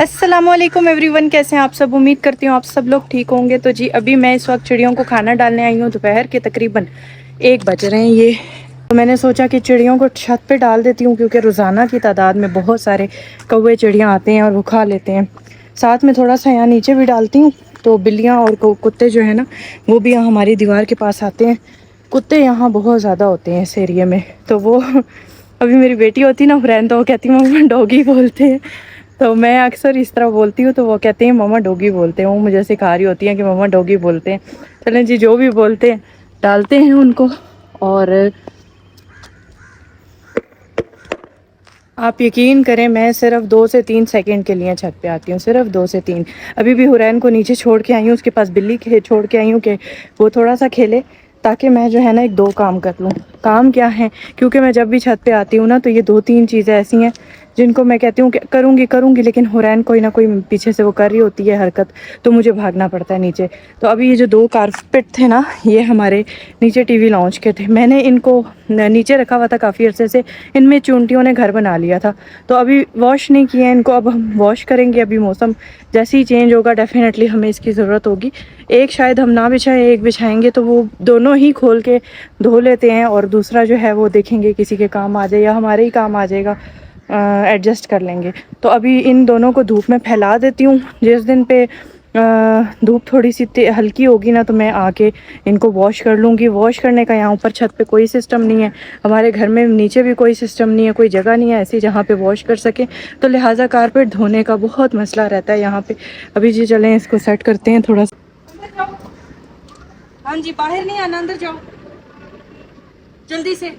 अस्सलामुअलैकुम एवरीवन, कैसे हैं आप सब। उम्मीद करती हूँ आप सब लोग ठीक होंगे। तो जी अभी मैं इस वक्त चिड़ियों को खाना डालने आई हूँ। दोपहर के तकरीबन 1 बज रहे हैं ये। तो मैंने सोचा कि चिड़ियों को छत पे डाल देती हूँ, क्योंकि रोज़ाना की तादाद में बहुत सारे कौवे चिड़ियाँ आते हैं और वो खा लेते हैं। साथ में थोड़ा सा यहाँ नीचे भी डालती हूँ, तो बिल्लियाँ और कुत्ते जो है ना, वो भी यहाँ हमारी दीवार के पास आते हैं। कुत्ते यहाँ बहुत ज़्यादा होते हैं इस एरिया में। तो वो अभी मेरी बेटी होती ना हुरैन, तो वो कहती मम्मा डॉगी बोलते हैं। तो मैं अक्सर इस तरह बोलती हूँ, तो वो कहते हैं मम्मा डॉगी बोलते हैं। वो मुझे सिखा रही होती हैं कि मम्मा डॉगी बोलते हैं। चलें जी, जो भी बोलते हैं डालते हैं उनको। और आप यकीन करें, मैं सिर्फ 2 से 3 सेकंड के लिए छत पे आती हूँ, सिर्फ 2 से 3। अभी भी हुरैन को नीचे छोड़ के आई हूँ, उसके पास बिल्ली के छोड़ के आई हूँ कि वो थोड़ा सा खेले, ताकि मैं जो है ना 1-2 काम कर लूँ। काम क्या है, क्योंकि मैं जब भी छत पे आती हूँ ना, तो ये 2-3 चीज़ें ऐसी हैं जिनको मैं कहती हूँ कि करूँगी करूँगी, लेकिन हुरैन कोई ना कोई पीछे से वो कर रही होती है हरकत, तो मुझे भागना पड़ता है नीचे। तो अभी ये जो 2 कारपेट थे ना, ये हमारे नीचे टीवी लॉन्च के थे। मैंने इनको नीचे रखा हुआ था काफ़ी अरसे से। इनमें चूंटियों ने घर बना लिया था, तो अभी वॉश नहीं किया इनको। अब हम वॉश करेंगे। अभी मौसम जैसे ही चेंज होगा डेफिनेटली हमें इसकी ज़रूरत होगी। एक शायद हम ना बिछाएं, एक बिछाएंगे, तो वो दोनों ही खोल के धो लेते हैं, और दूसरा जो है वो देखेंगे किसी के काम आ जाए या हमारे ही काम आ जाएगा, एडजस्ट कर लेंगे। तो अभी इन दोनों को धूप में फैला देती हूँ। जिस दिन पे धूप थोड़ी सी हल्की होगी ना, तो मैं आके इनको वॉश कर लूँगी। वॉश करने का यहाँ ऊपर छत पे कोई सिस्टम नहीं है, हमारे घर में नीचे भी कोई सिस्टम नहीं है, कोई जगह नहीं है ऐसी जहाँ पे वॉश कर सकें। तो लिहाजा कारपेट धोने का बहुत मसला रहता है यहाँ पे। अभी जी चलें इसको सेट करते हैं थोड़ा सा। हाँ जी, बाहर नहीं आना, अंदर जाओ जल्दी से।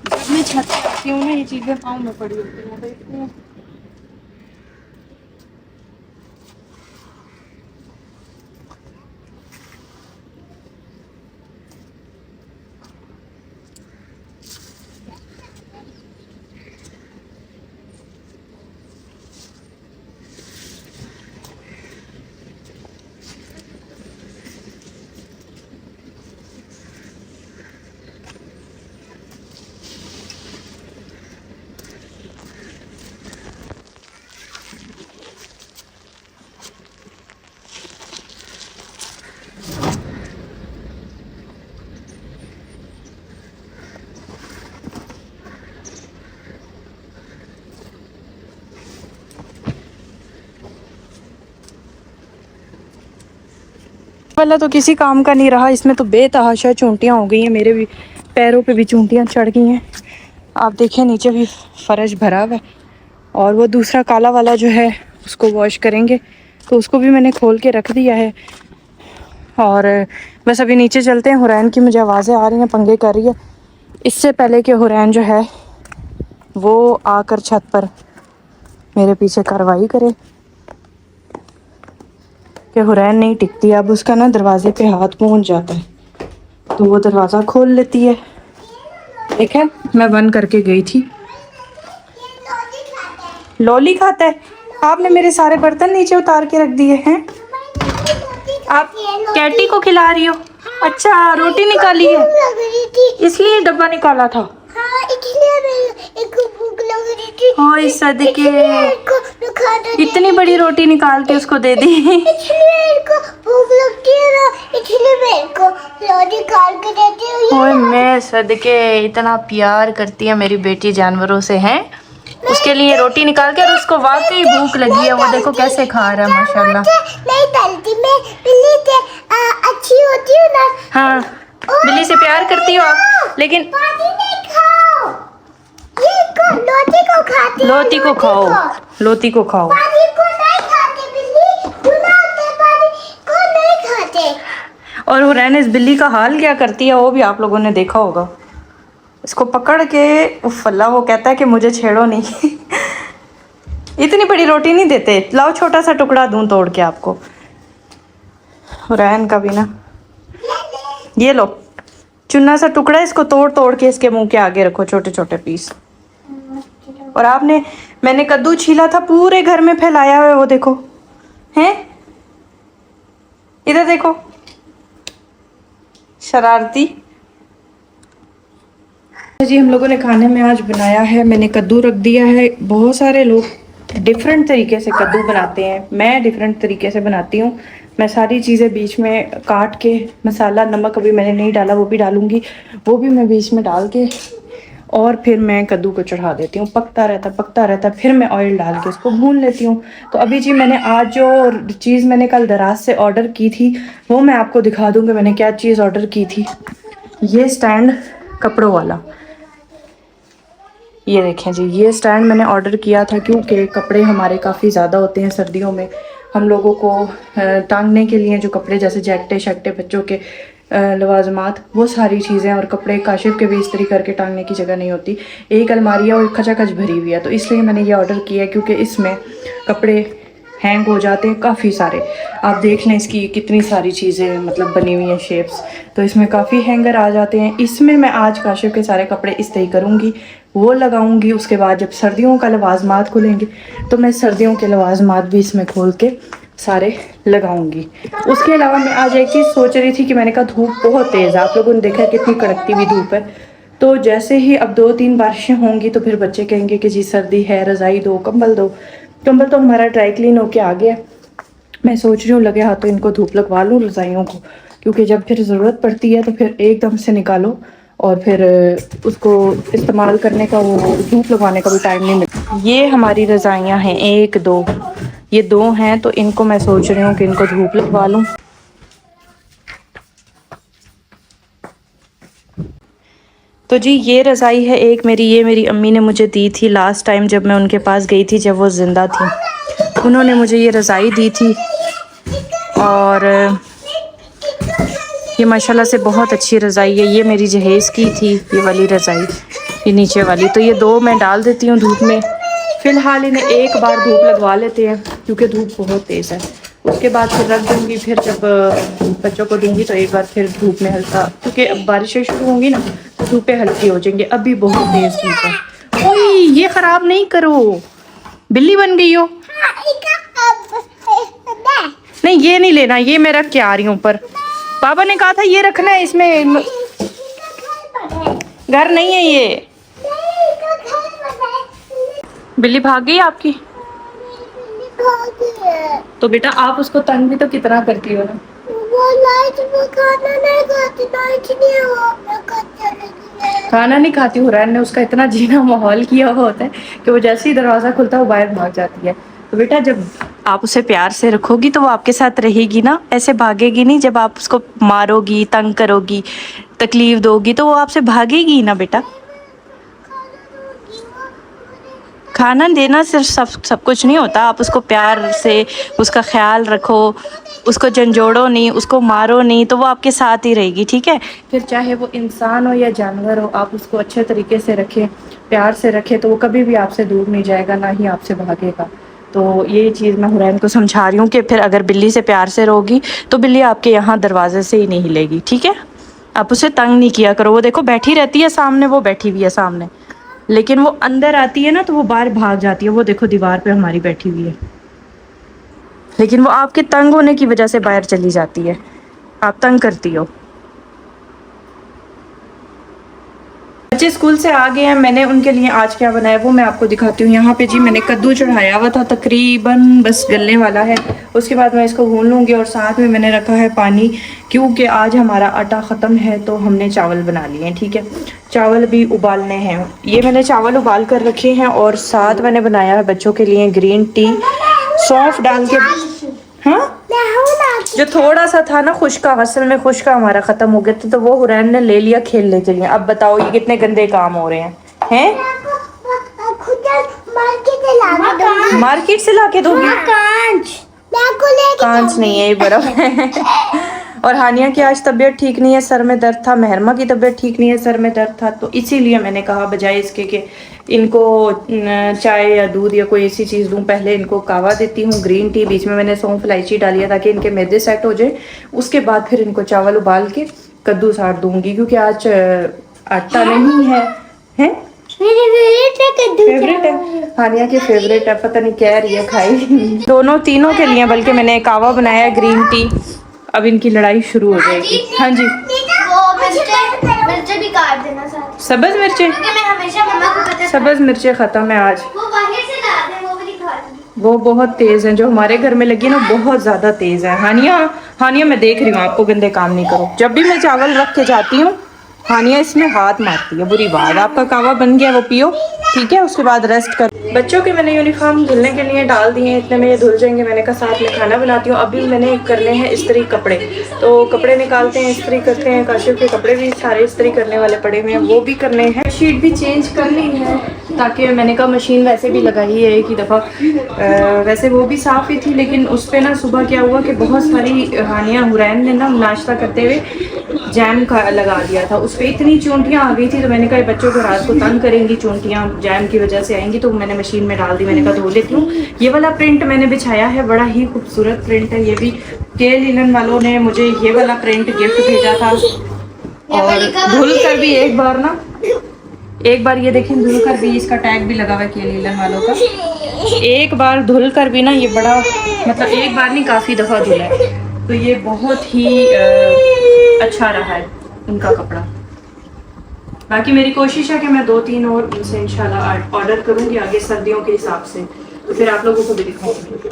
जब मैं छत पे आती हूँ ना, ये चीज़ें पाँव में पड़ी होती हैं, तो इसलिए वाला तो किसी काम का नहीं रहा। इसमें तो बेतहाशा चूंटियाँ हो गई हैं, मेरे भी पैरों पे भी चूंटियाँ चढ़ गई हैं। आप देखें नीचे भी फर्श भरा हुआ है। और वो दूसरा काला वाला जो है उसको वॉश करेंगे, तो उसको भी मैंने खोल के रख दिया है। और बस अभी नीचे चलते हैं। हुरैन की मुझे आवाज़ें आ रही हैं, पंगे कर रही है। इससे पहले कि हुरैन जो है वो आकर छत पर मेरे पीछे कार्रवाई करे, कि हुरैन नहीं टिकती। अब उसका ना दरवाजे पे हाथ पहुंच जाता है, तो वो दरवाज़ा खोल लेती है। ठीक है, मैं बंद करके गई थी। लॉली खाता है। आपने मेरे सारे बर्तन नीचे उतार के रख दिए हैं। आप कैटी को खिला रही हो? अच्छा, रोटी निकाली है इसलिए डब्बा निकाला था। हाँ, इस सदके इतनी बड़ी रोटी निकाल के उसको दे दी। ओए मैं सदके, इतना प्यार करती है मेरी बेटी जानवरों से, हैं उसके लिए रोटी निकाल के। और उसको वाकई भूख लगी है, वो देखो कैसे खा रहा है माशाल्लाह। नहीं डलती, मैं बिल्ली से अच्छी होती हूँ ना। हाँ, बिल्ली से प्यार करती हो आप, लेकिन लोती को खाती, लोती को खाओ, लोती को खाओ। पानी को नहीं खाती बिल्ली, पानी को नहीं खाते। और हुरैन इस बिल्ली का हाल क्या करती है वो भी आप लोगों ने देखा होगा। इसको पकड़ के उफ अल्लाह, वो कहता है कि मुझे छेड़ो नहीं। इतनी बड़ी रोटी नहीं देते, लाओ छोटा सा टुकड़ा दूं तोड़ के आपको। हुरैन का भी ना, ये लो चुन्ना सा टुकड़ा, इसको तोड़ तोड़ के इसके मुंह के आगे रखो, छोटे छोटे पीस। और आपने, मैंने कद्दू छीला था, पूरे घर में फैलाया हुआ है, वो देखो हैं, इधर देखो, शरारती। जी हम लोगों ने खाने में आज बनाया है, मैंने कद्दू रख दिया है। बहुत सारे लोग डिफरेंट तरीके से कद्दू बनाते हैं, मैं डिफरेंट तरीके से बनाती हूँ। मैं सारी चीज़ें बीच में काट के, मसाला नमक अभी मैंने नहीं डाला, वो भी डालूंगी, वो भी मैं बीच में डाल के, और फिर मैं कद्दू को चढ़ा देती हूँ। पकता रहता, फिर मैं ऑयल डाल के उसको भून लेती हूँ। तो अभी जी मैंने आज जो चीज़ मैंने कल दराज से ऑर्डर की थी, वो मैं आपको दिखा दूँगी मैंने क्या चीज़ ऑर्डर की थी। ये स्टैंड कपड़ों वाला, ये देखें जी, ये स्टैंड मैंने ऑर्डर किया था क्योंकि कपड़े हमारे काफ़ी ज़्यादा होते हैं सर्दियों में। हम लोगों को टांगने के लिए जो कपड़े, जैसे जैकटे शैकटे, बच्चों के लवाजमात, वो सारी चीज़ें और कपड़े काशिफ के भी इस्त्री करके टांगने की जगह नहीं होती। एक अलमारी है और खचाखच भरी हुई है, तो इसलिए मैंने ये ऑर्डर किया है क्योंकि इसमें कपड़े हैंग हो जाते हैं काफ़ी सारे। आप देख लें इसकी कितनी सारी चीज़ें मतलब बनी हुई हैं शेप्स, तो इसमें काफ़ी हैंगर आ जाते हैं। इसमें मैं आज काशिफ के सारे कपड़े इस्त्री करूँगी, वो लगाऊंगी। उसके बाद जब सर्दियों का लवाजमात खुलेंगे तो मैं सर्दियों के लवाजमात भी इसमें खोल के सारे लगाऊंगी। उसके अलावा मैं आज एक चीज़ सोच रही थी कि मैंने कहा धूप बहुत तेज़ है, आप लोगों ने देखा कितनी कड़कती हुई धूप है, तो जैसे ही अब 2-3 बारिशें होंगी तो फिर बच्चे कहेंगे कि जी सर्दी है, रज़ाई दो, कंबल दो। कंबल तो हमारा ड्राई क्लीन होके आ गया। मैं सोच रही हूँ लगे हाथों इनको धूप लगवा लूँ रज़ाइयों को, क्योंकि जब फिर ज़रूरत पड़ती है तो फिर एकदम से निकालो और फिर उसको इस्तेमाल करने का, वो धूप लगवाने का भी टाइम नहीं मिलता। ये हमारी रज़ाइयाँ हैं, 1-2, ये 2 हैं, तो इनको मैं सोच रही हूँ कि इनको धूप लगवा लूँ। तो जी ये रज़ाई है एक मेरी, ये मेरी अम्मी ने मुझे दी थी लास्ट टाइम जब मैं उनके पास गई थी, जब वो ज़िंदा थी। उन्होंने मुझे ये रज़ाई दी थी और ये माशाल्लाह से बहुत अच्छी रज़ाई है। ये मेरी जहेज़ की थी ये वाली रज़ाई, ये नीचे वाली। तो ये 2 मैं डाल देती हूँ धूप में। फ़िलहाल इन्हें एक बार धूप लगवा लेते हैं क्योंकि धूप बहुत तेज़ है। उसके बाद फिर रख दूँगी, फिर जब बच्चों को दूँगी तो एक बार फिर धूप में हल्का, क्योंकि अब बारिशें शुरू होंगी ना तो धूपें हल्की हो जाएंगी। अभी बहुत तेज़ धूप है। ओए ये ख़राब नहीं करो, बिल्ली बन गई हो। नहीं ये नहीं लेना, ये मैं रख के आ रही हूँ ऊपर। पापा ने कहा था ये रखना है, इसमें घर नहीं है ये। बिल्ली भाग गई आपकी? तो बेटा आप उसको तंग भी तो कितना करती हो ना। वो लाइट में खाना नहीं खाती, लाइट नहीं हो, खाना नहीं खाती। हुरैन ने उसका इतना जीना माहौल किया हुआ होता है कि वो जैसे ही दरवाज़ा खुलता है वो बाहर भाग जाती है। तो बेटा जब आप उसे प्यार से रखोगी तो वो आपके साथ रहेगी ना, ऐसे भागेगी नहीं। जब आप उसको मारोगी, तंग करोगी, तकलीफ दोगी तो वो आपसे भागेगी ना बेटा। खाना देना सिर्फ सब कुछ नहीं होता, आप उसको प्यार से उसका ख्याल रखो, उसको झंझोड़ो नहीं, उसको मारो नहीं, तो वो आपके साथ ही रहेगी, ठीक है। फिर चाहे वो इंसान हो या जानवर हो, आप उसको अच्छे तरीके से रखें, प्यार से रखें, तो वो कभी भी आपसे दूर नहीं जाएगा, ना ही आपसे भागेगा। तो ये चीज़ मैं हुरैन को समझा रही हूँ कि फिर अगर बिल्ली से प्यार से रहोगी तो बिल्ली आपके यहाँ दरवाजे से ही नहीं हिलेगी, ठीक है। आप उसे तंग नहीं किया करो। वो देखो बैठी रहती है सामने, वो बैठी हुई है सामने, लेकिन वो अंदर आती है ना तो वो बाहर भाग जाती है। वो देखो दीवार पे हमारी बैठी हुई है, लेकिन वो आपके तंग होने की वजह से बाहर चली जाती है, आप तंग करती हो। बच्चे स्कूल से आ गए हैं, मैंने उनके लिए आज क्या बनाया वो मैं आपको दिखाती हूँ। यहाँ पे जी मैंने कद्दू चढ़ाया हुआ था, तकरीबन बस गलने वाला है। उसके बाद मैं इसको भून लूँगी और साथ में मैंने रखा है पानी, क्योंकि आज हमारा आटा ख़त्म है तो हमने चावल बना लिए हैं, ठीक है। चावल भी उबालने हैं, ये मैंने चावल उबाल कर रखे हैं और साथ मैंने बनाया है बच्चों के लिए ग्रीन टी, सौंफ डाल के। हाँ जो थोड़ा सा था ना खुश्का, असल में खुश्का हमारा ख़त्म हो गया था तो वो हुरैन ने ले लिया खेलने के लिए। अब बताओ ये कितने गंदे काम हो रहे हैं मार्केट से ला के दोगी? कांच नहीं है, ये बर्फ है। और हानिया की आज तबीयत ठीक नहीं है, सर में दर्द था, महरमा की तबीयत ठीक नहीं है, सर में दर्द था, तो इसीलिए मैंने कहा बजाय इसके कि इनको चाय या दूध या कोई ऐसी चीज़ दूं, पहले इनको कावा देती हूँ, ग्रीन टी, बीच में मैंने सौंफ इलायची डाली है ताकि इनके मैदे सेट हो जाए, उसके बाद फिर इनको चावल उबाल के कद्दू साट दूंगी, क्योंकि आज आटा नहीं है, हैं फेवरेट है, हानिया के फेवरेट है, पता नहीं कह रही है खाई दोनों तीनों के लिए, बल्कि मैंने कावा बनाया है ग्रीन टी। अब इनकी लड़ाई शुरू हो जाएगी। हाँ जी, मिर्चे भी काट देना साथ, सब्ज मिर्चें, क्योंकि मैं हमेशा मम्मा को पता सब्ज मिर्चें ख़त्म है आज, वो बाहर से लाते हैं, वो भी नहीं खाती। वो बहुत तेज़ हैं, जो हमारे घर में लगी ना बहुत ज़्यादा तेज़ है। हानिया, हानिया मैं देख रही हूँ, आपको गंदे काम नहीं करो, जब भी मैं चावल रख के जाती हूँ हानिया इसमें हाथ मारती है, बुरी बात। आपका कावा बन गया, वो पियो, ठीक है, उसके बाद रेस्ट कर। बच्चों के मैंने यूनिफॉर्म धुलने के लिए डाल दिए हैं, इतने में ये धुल जाएंगे, मैंने कहा साथ में खाना बनाती हूँ। अभी मैंने करने हैं इस्त्री कपड़े, तो कपड़े निकालते हैं, इस्त्री करते हैं, काशिफ के कपड़े भी सारे इस्त्री करने वाले पड़े हुए हैं, वो भी करने हैं। शीट भी चेंज करनी है, ताकि मैंने कहा मशीन वैसे भी लगाई है एक ही दफ़ा, वैसे वो भी साफ़ ही थी, लेकिन उस पर ना सुबह क्या हुआ कि बहुत सारी हानिया हुरैन ने ना नाश्ता करते हुए जैम का लगा दिया था, उस पर इतनी चूंटियाँ आ गई थी, तो मैंने कहा बच्चों को रात को तंग करेंगी चूंटियाँ, जैम की वजह से आएंगी, तो मैंने मशीन में डाल दी, मैंने कहा धो लेती हूँ। ये वाला प्रिंट मैंने बिछाया है, बड़ा ही खूबसूरत प्रिंट है, ये भी के लिनन वालों ने मुझे ये वाला प्रिंट गिफ्ट भेजा था। और धुल कर भी एक बार ना, एक बार ये देखें धुल कर भी, इसका टैग भी लगा हुआ है के लिनन वालों का, एक बार धुल कर भी ना ये बड़ा, मतलब एक बार नहीं काफ़ी दफ़ा धुला है, तो ये बहुत ही अच्छा रहा है उनका कपड़ा। बाकी मेरी कोशिश है कि मैं 2-3 और उनसे इंशाल्लाह ऑर्डर करूंगी आगे सर्दियों के हिसाब से, तो फिर आप लोगों को भी दिखाऊंगी।